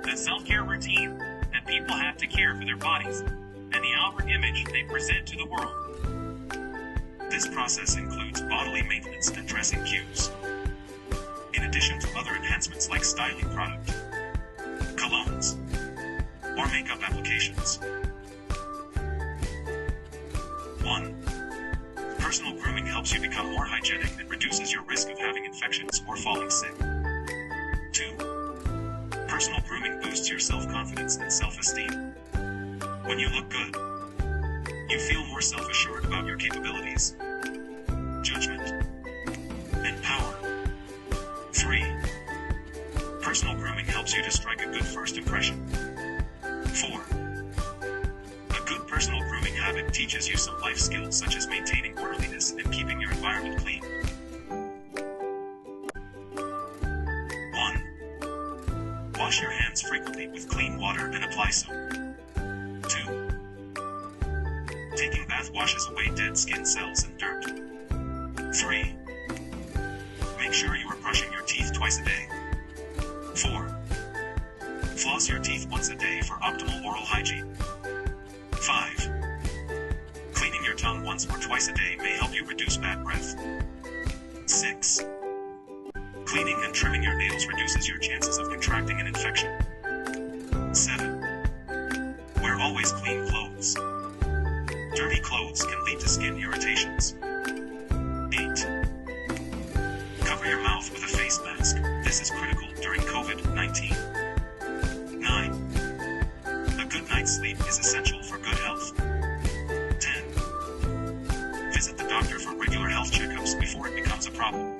the self-care routine that people have to care for their bodies and the outward image they present to the world. This process includes bodily maintenance and dressing cues, in addition to other enhancements like styling product, colognes, or makeup applications. 1. Personal grooming helps you become more hygienic and reduces your risk of having infections or falling sick. 2. Personal grooming boosts your self-confidence and self-esteem. When you look good, you feel more self-assured about your capabilities, judgment, and power. 3. Personal grooming helps you to strike a good first impression. 4. A good personal grooming habit teaches you some life skills such as maintaining orderliness and keeping your environment clean. 1. Wash your hands frequently with clean water and apply soap. 2. Taking bath washes away dead skin cells and dirt. 3. Make sure you are brushing your teeth twice a day. 4. Floss your teeth once a day for optimal oral hygiene. 5. Cleaning your tongue once or twice a day may help you reduce bad breath. 6. Cleaning and trimming your nails reduces your chances of contracting an infection. 7. Wear always clean clothes. Dirty clothes can lead to skin irritations. 8. Cover your mouth with a face mask. This is critical during COVID-19. 9. A good night's sleep is essential for good health. 10. Visit the doctor for regular health checkups before it becomes a problem.